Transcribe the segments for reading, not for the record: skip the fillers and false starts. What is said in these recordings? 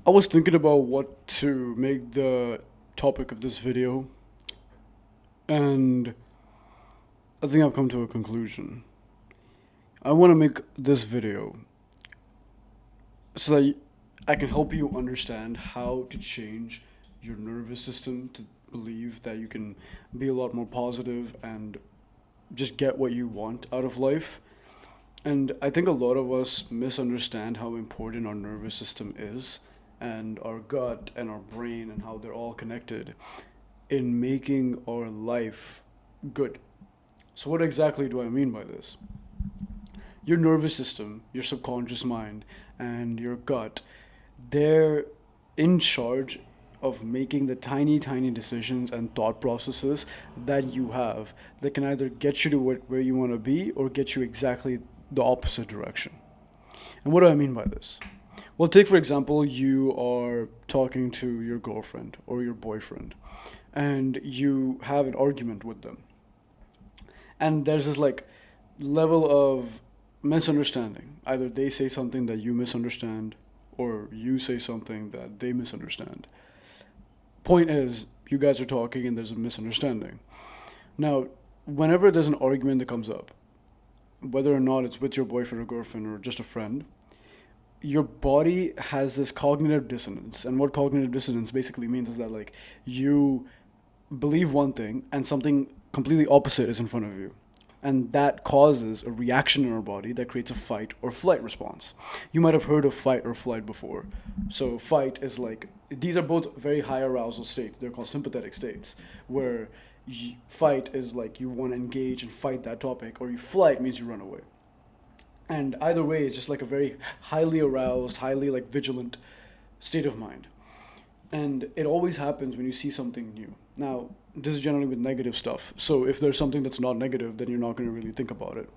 I was thinking about what to make the topic of this video, and I think I've come to a conclusion. I want to make this video so that I can help you understand how to change your nervous system to believe that you can be a lot more positive and just get what you want out of life. And I think a lot of us misunderstand how important our nervous system is, and our gut and our brain, and how they're all connected in making our life good. So, what exactly do I mean by this? Your nervous system, your subconscious mind, and your gut, they're in charge of making the tiny, tiny decisions and thought processes that you have that can either get you to where you want to be or get you exactly the opposite direction. And what do I mean by this? Well, take for example, you are talking to your girlfriend or your boyfriend, and you have an argument with them. And there's this like level of misunderstanding. Either they say something that you misunderstand, or you say something that they misunderstand. Point is, you guys are talking and there's a misunderstanding. Now, whenever there's an argument that comes up, whether or not it's with your boyfriend or girlfriend or just a friend, your body has this cognitive dissonance. And what cognitive dissonance basically means is that, like, you believe one thing and something completely opposite is in front of you. And that causes a reaction in our body that creates a fight or flight response. You might have heard of fight or flight before. So, fight is like, these are both very high arousal states. They're called sympathetic states, where fight is like you want to engage and fight that topic, or you flight means you run away. And either way, it's just like a very highly aroused, highly like vigilant state of mind. And it always happens when you see something new. Now, this is generally with negative stuff. So if there's something that's not negative, then you're not going to really think about it.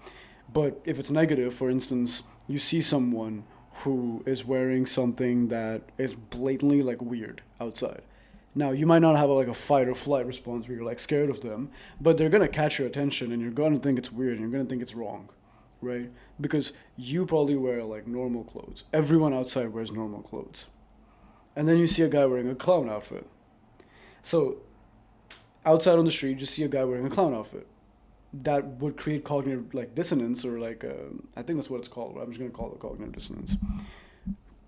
But if it's negative, for instance, you see someone who is wearing something that is blatantly like weird outside. Now, you might not have like a fight or flight response where you're like scared of them, but they're going to catch your attention and you're going to think it's weird and you're going to think it's wrong, right? Because you probably wear like normal clothes. Everyone outside wears normal clothes. And then you see a guy wearing a clown outfit. So outside on the street, you just see a guy wearing a clown outfit. That would create cognitive like dissonance, or like I think that's what it's called. I'm just gonna call it cognitive dissonance.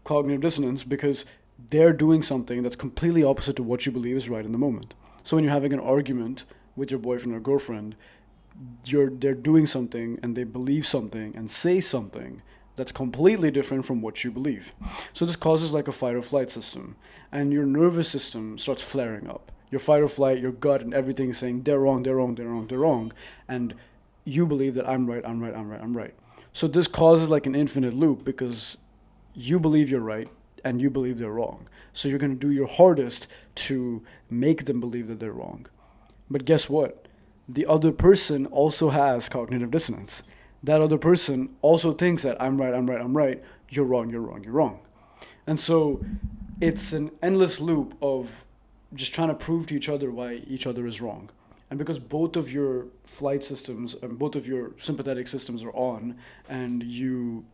Cognitive dissonance because they're doing something that's completely opposite to what you believe is right in the moment. So when you're having an argument with your boyfriend or girlfriend, they're doing something and they believe something and say something that's completely different from what you believe. So this causes like a fight or flight system, and your nervous system starts flaring up. Your fight or flight, your gut, and everything is saying they're wrong, they're wrong, they're wrong, they're wrong, and you believe that I'm right, I'm right, I'm right, I'm right. So this causes like an infinite loop because you believe you're right and you believe they're wrong. So you're going to do your hardest to make them believe that they're wrong. But guess what? The other person also has cognitive dissonance. That other person also thinks that I'm right, I'm right, I'm right, you're wrong, you're wrong, you're wrong. And so it's an endless loop of just trying to prove to each other why each other is wrong. And because both of your flight systems and both of your sympathetic systems are on, and you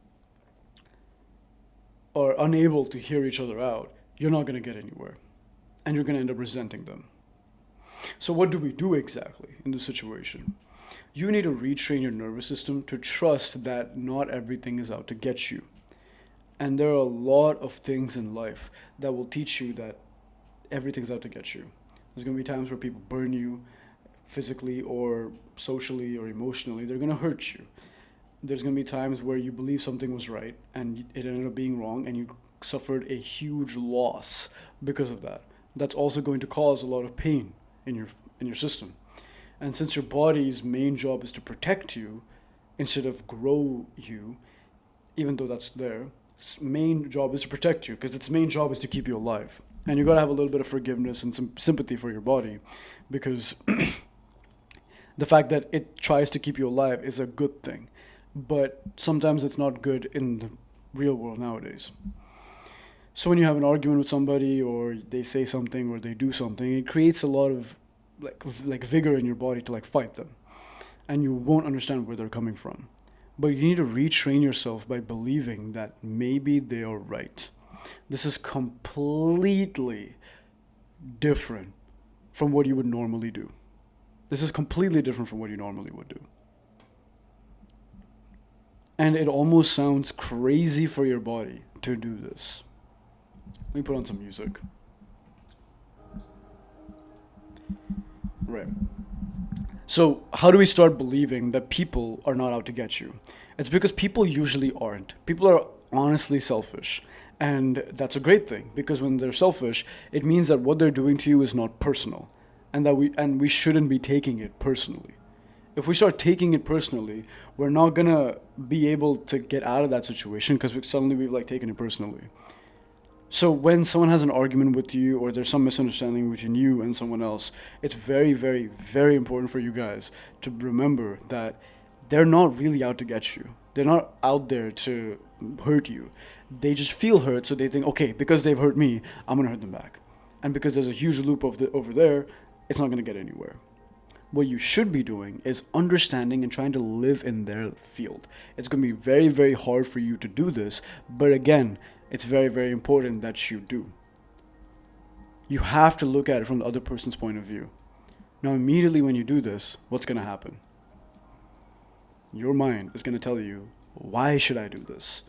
are unable to hear each other out, you're not going to get anywhere. And you're going to end up resenting them. So, what do we do exactly in this situation? You need to retrain your nervous system to trust that not everything is out to get you. And there are a lot of things in life that will teach you that everything's out to get you. There's going to be times where people burn you physically or socially or emotionally. They're going to hurt you. There's going to be times where you believe something was right and it ended up being wrong, and you suffered a huge loss because of that. That's also going to cause a lot of pain in your system. And since your body's main job is to protect you instead of grow you, even though that's there, its main job is to protect you because its main job is to keep you alive. And you gotta have a little bit of forgiveness and some sympathy for your body, because the fact that it tries to keep you alive is a good thing. But sometimes it's not good in the real world nowadays. So when you have an argument with somebody, or they say something, or they do something, it creates a lot of like vigor in your body to like fight them, and you won't understand where they're coming from. But you need to retrain yourself by believing that maybe they are right. This is completely different from what you would normally do. This is completely different from what you normally would do. And it almost sounds crazy for your body to do this. Let me put on some music. Right. So, how do we start believing that people are not out to get you? It's because people usually aren't. People are honestly selfish. And that's a great thing because when they're selfish, it means that what they're doing to you is not personal and that we shouldn't be taking it personally. If we start taking it personally, we're not going to be able to get out of that situation because we've like taken it personally. So when someone has an argument with you or there's some misunderstanding between you and someone else, it's very, very, very important for you guys to remember that they're not really out to get you. They're not out there to hurt you. They just feel hurt, so they think, okay, because they've hurt me, I'm gonna hurt them back. And because there's a huge loop over there, it's not gonna get anywhere. What you should be doing is understanding and trying to live in their field. It's going to be very, very hard for you to do this, but again, it's very, very important that you do. You have to look at it from the other person's point of view. Now, immediately when you do this, what's going to happen? Your mind is going to tell you, why should I do this?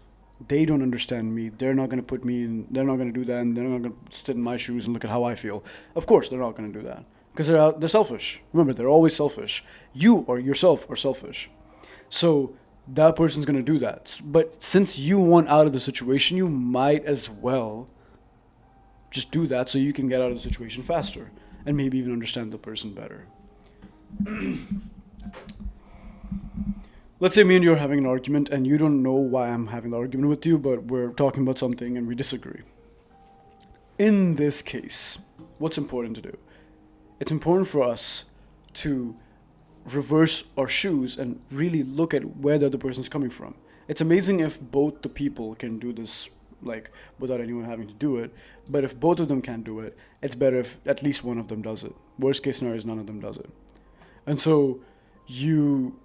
They don't understand me. They're not going to put me in, they're not going to do that, and they're not going to sit in my shoes and look at how I feel. Of course, they're not going to do that. Because they're selfish. Remember, they're always selfish. You or yourself are selfish. So that person's going to do that. But since you want out of the situation, you might as well just do that so you can get out of the situation faster and maybe even understand the person better. Let's say me and you are having an argument and you don't know why I'm having the argument with you, but we're talking about something and we disagree. In this case, what's important to do? It's important for us to reverse our shoes and really look at where the other person's coming from. It's amazing if both the people can do this, like, without anyone having to do it. But if both of them can't do it, it's better if at least one of them does it. Worst case scenario is none of them does it. And so you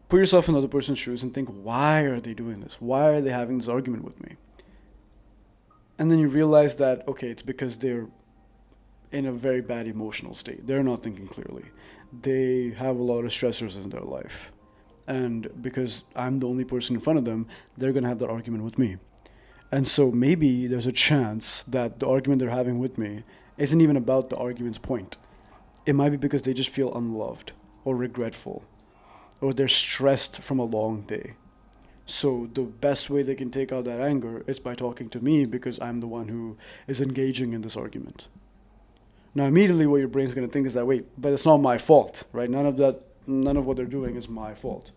put yourself in the other person's shoes and think, why are they doing this? Why are they having this argument with me? And then you realize that, okay, it's because they're in a very bad emotional state. They're not thinking clearly. They have a lot of stressors in their life. And because I'm the only person in front of them, they're going to have that argument with me. And so maybe there's a chance that the argument they're having with me isn't even about the argument's point. It might be because they just feel unloved or regretful or they're stressed from a long day. So the best way they can take out that anger is by talking to me because I'm the one who is engaging in this argument. Now, immediately what your brain's going to think is that, wait, but it's not my fault, right? None of what they're doing is my fault.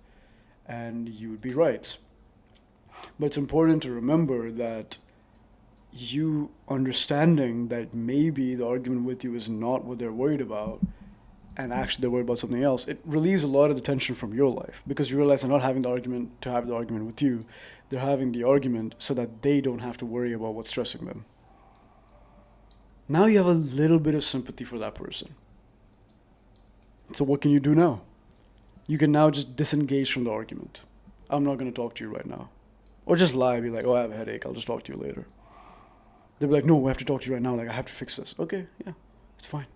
And you would be right. But it's important to remember that you understanding that maybe the argument with you is not what they're worried about, and actually they're worried about something else, it relieves a lot of the tension from your life because you realize they're not having the argument to have the argument with you. They're having the argument so that they don't have to worry about what's stressing them. Now you have a little bit of sympathy for that person. So what can you do now? You can now just disengage from the argument. I'm not going to talk to you right now. Or just lie, be like, oh, I have a headache, I'll just talk to you later. They'll be like, no, I have to talk to you right now, like, I have to fix this. Okay, yeah, it's fine.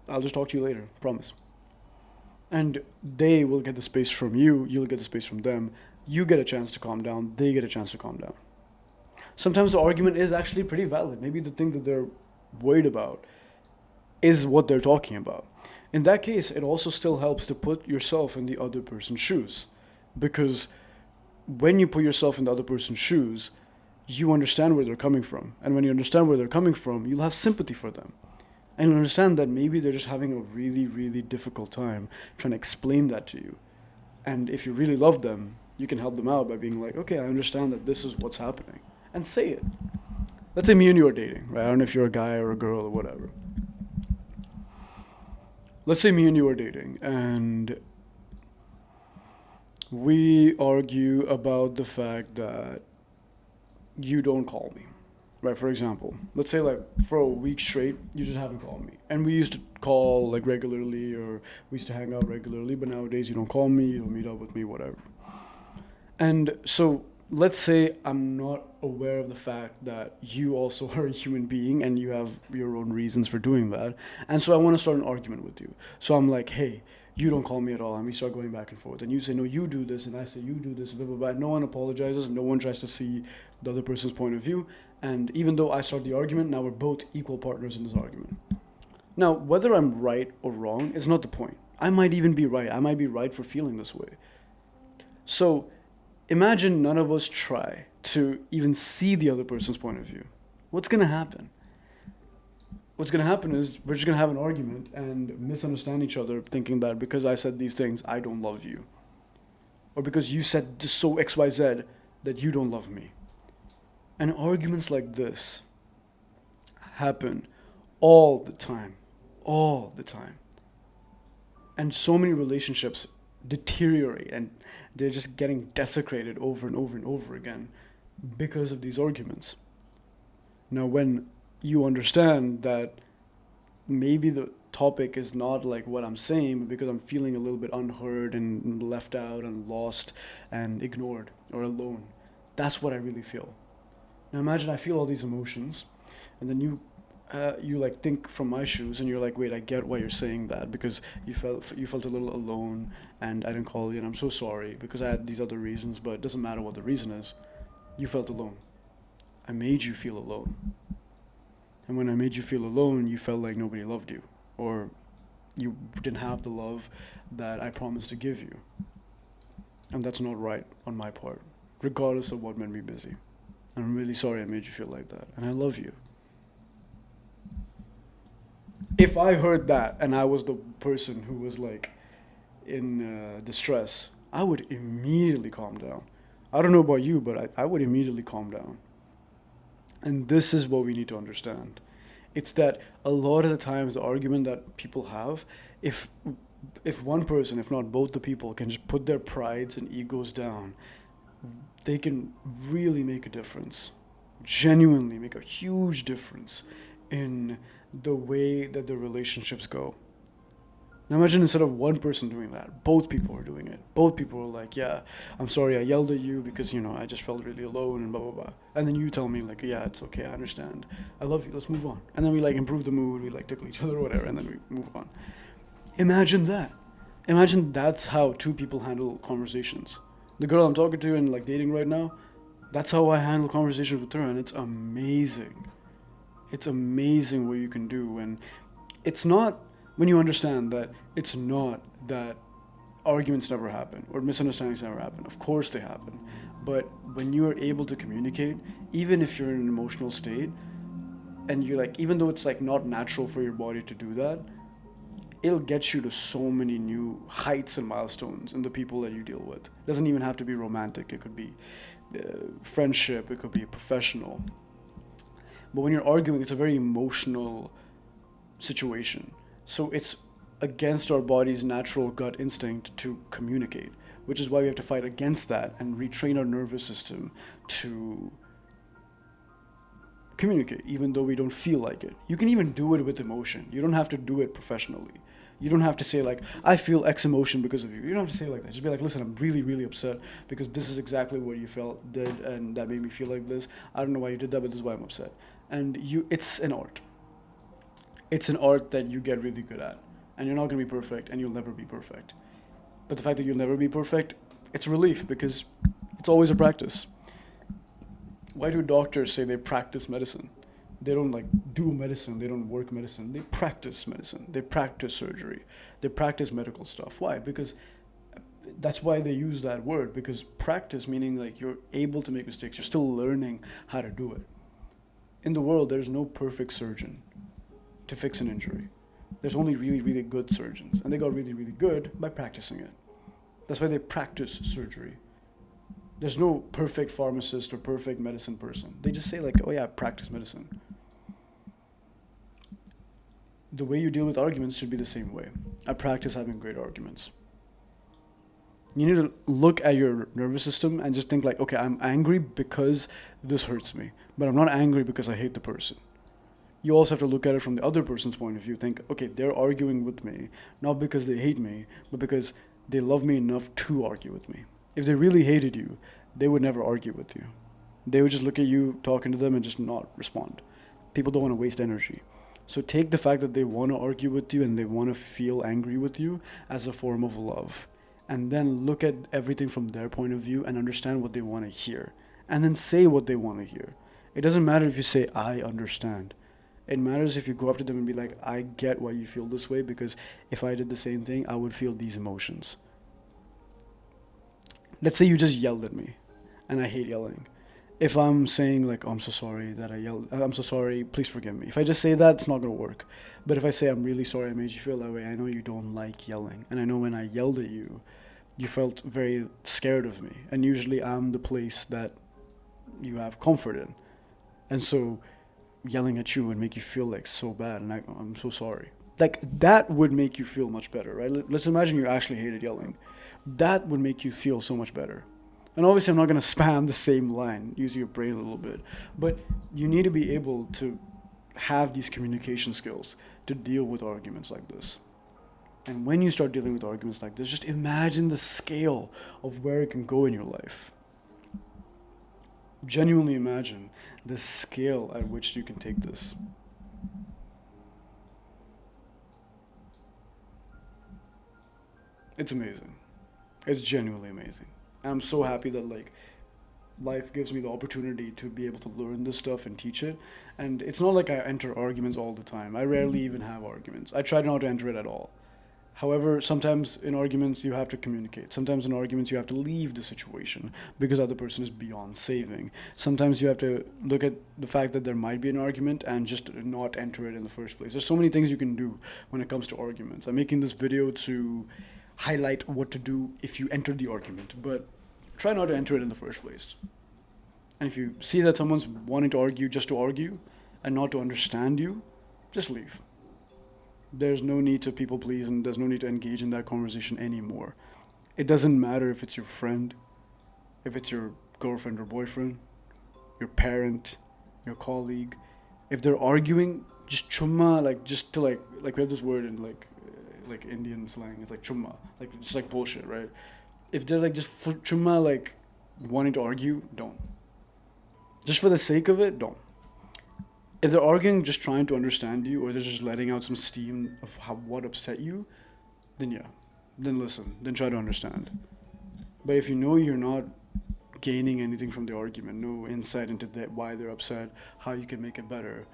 I'll just talk to you later, promise. And they will get the space from you, you'll get the space from them. You get a chance to calm down, they get a chance to calm down. Sometimes the argument is actually pretty valid. Maybe the thing that they're worried about is what they're talking about. In that case, it also still helps to put yourself in the other person's shoes. Because when you put yourself in the other person's shoes, you understand where they're coming from. And when you understand where they're coming from, you'll have sympathy for them. And you'll understand that maybe they're just having a really, really difficult time trying to explain that to you. And if you really love them, you can help them out by being like, okay, I understand that this is what's happening. And say it. Let's say me and you are dating, right? I don't know if you're a guy or a girl or whatever. Let's say me and you are dating and we argue about the fact that you don't call me, right? For example, let's say like for a week straight, you just haven't called me. And we used to call like regularly or we used to hang out regularly, but nowadays you don't call me, you don't meet up with me, whatever. And so let's say I'm not aware of the fact that you also are a human being and you have your own reasons for doing that. And so I want to start an argument with you. So I'm like, hey, you don't call me at all. And we start going back and forth. And you say, no, you do this. And I say, you do this, blah, blah, blah. No one apologizes. No one tries to see the other person's point of view. And even though I start the argument, now we're both equal partners in this argument. Now, whether I'm right or wrong is not the point. I might even be right. I might be right for feeling this way. So imagine none of us try to even see the other person's point of view. What's going to happen? What's going to happen is we're just going to have an argument and misunderstand each other, thinking that because I said these things, I don't love you. Or because you said just so XYZ that you don't love me. And arguments like this happen all the time. All the time. And so many relationships deteriorate and they're just getting desecrated over and over and over again because of these arguments. Now, when you understand that maybe the topic is not like what I'm saying, but because I'm feeling a little bit unheard and left out and lost and ignored or alone, that's what I really feel. Now, imagine I feel all these emotions, and then you like think from my shoes and you're like, wait, I get why you're saying that because you felt a little alone and I didn't call you and I'm so sorry because I had these other reasons, but it doesn't matter what the reason is. You felt alone. I made you feel alone. And when I made you feel alone, you felt like nobody loved you or you didn't have the love that I promised to give you. And that's not right on my part, regardless of what made me busy. I'm really sorry I made you feel like that and I love you. If I heard that and I was the person who was like in distress, I would immediately calm down. I don't know about you, but I would immediately calm down. And this is what we need to understand. It's that a lot of the times the argument that people have, if if one person, if not both the people, can just put their prides and egos down, they can really make a difference. Genuinely make a huge difference in the way that the relationships go. Now imagine instead of one person doing that, both people are doing it. Both people are like, yeah, I'm sorry I yelled at you because, I just felt really alone and blah, blah, blah. And then you tell me like, yeah, it's okay, I understand. I love you, let's move on. And then we like improve the mood, we like tickle each other or whatever, and then we move on. Imagine that. Imagine that's how two people handle conversations. The girl I'm talking to and like dating right now, that's how I handle conversations with her and it's amazing. It's amazing what you can do and it's not when you understand that it's not that arguments never happen or misunderstandings never happen. Of course they happen. But when you are able to communicate, even if you're in an emotional state, and you're like, even though it's like not natural for your body to do that, it'll get you to so many new heights and milestones in the people that you deal with. It doesn't even have to be romantic. It could be friendship. It could be professional. But when you're arguing, it's a very emotional situation. So it's against our body's natural gut instinct to communicate, which is why we have to fight against that and retrain our nervous system to communicate, even though we don't feel like it. You can even do it with emotion. You don't have to do it professionally. You don't have to say like, I feel X emotion because of you. You don't have to say like that. Just be like, listen, I'm really, really upset because this is exactly what you did, and that made me feel like this. I don't know why you did that, but this is why I'm upset. And it's an art. It's an art that you get really good at. And you're not going to be perfect, and you'll never be perfect. But the fact that you'll never be perfect, it's a relief because it's always a practice. Why do doctors say they practice medicine? They don't like do medicine, they don't work medicine. They practice medicine, they practice surgery, they practice medical stuff. Why? Because that's why they use that word, because practice meaning like you're able to make mistakes, you're still learning how to do it. In the world, there's no perfect surgeon to fix an injury. There's only really, really good surgeons, and they got really, really good by practicing it. That's why they practice surgery. There's no perfect pharmacist or perfect medicine person. They just say like, oh yeah, practice medicine. The way you deal with arguments should be the same way. I practice having great arguments. You need to look at your nervous system and just think like, okay, I'm angry because this hurts me, but I'm not angry because I hate the person. You also have to look at it from the other person's point of view. Think, okay, they're arguing with me, not because they hate me, but because they love me enough to argue with me. If they really hated you, they would never argue with you. They would just look at you talking to them and just not respond. People don't want to waste energy. So take the fact that they want to argue with you and they want to feel angry with you as a form of love. And then look at everything from their point of view and understand what they want to hear. And then say what they want to hear. It doesn't matter if you say, I understand. It matters if you go up to them and be like, I get why you feel this way, because if I did the same thing, I would feel these emotions. Let's say you just yelled at me, and I hate yelling. If I'm saying like, oh, I'm so sorry that I yelled, I'm so sorry, please forgive me. If I just say that, it's not gonna work. But if I say, I'm really sorry I made you feel that way, I know you don't like yelling, and I know when I yelled at you, you felt very scared of me. And usually I'm the place that you have comfort in. And so yelling at you would make you feel like so bad, and I'm so sorry. Like that would make you feel much better, right? Let's imagine you actually hated yelling. That would make you feel so much better. And obviously, I'm not going to spam the same line, use your brain a little bit. But you need to be able to have these communication skills to deal with arguments like this. And when you start dealing with arguments like this, just imagine the scale of where it can go in your life. Genuinely imagine the scale at which you can take this. It's amazing. It's genuinely amazing. And I'm so happy that like life gives me the opportunity to be able to learn this stuff and teach it. And it's not like I enter arguments all the time. I rarely even have arguments. I try not to enter it at all. However, sometimes in arguments you have to communicate. Sometimes in arguments you have to leave the situation because the other person is beyond saving. Sometimes you have to look at the fact that there might be an argument and just not enter it in the first place. There's so many things you can do when it comes to arguments. I'm making this video to highlight what to do if you enter the argument, but try not to enter it in the first place. And if you see that someone's wanting to argue just to argue and not to understand you, just leave. There's no need to people please and there's no need to engage in that conversation anymore. It doesn't matter if it's your friend, if it's your girlfriend or boyfriend, your parent, your colleague. If they're arguing, just chumma, like just to like we have this word in like Indian slang. It's like chumma, like just like bullshit, right? If they're like just for chumma, like wanting to argue, don't. Just for the sake of it, don't. If they're arguing just trying to understand you or they're just letting out some steam of what upset you, then yeah, then listen, then try to understand. But if you know you're not gaining anything from the argument, no insight into why they're upset, how you can make it better,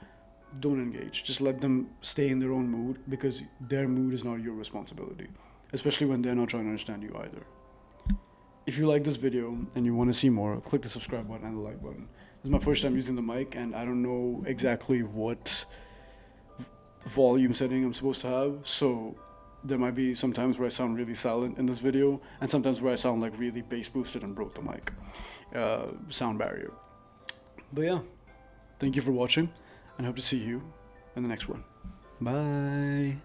don't engage. Just let them stay in their own mood because their mood is not your responsibility, especially when they're not trying to understand you either. If you like this video and you want to see more, click the subscribe button and the like button. This is my first time using the mic and I don't know exactly what volume setting I'm supposed to have, so there might be some times where I sound really silent in this video and sometimes where I sound like really bass boosted and broke the mic sound barrier. But yeah, thank you for watching and hope to see you in the next one. Bye.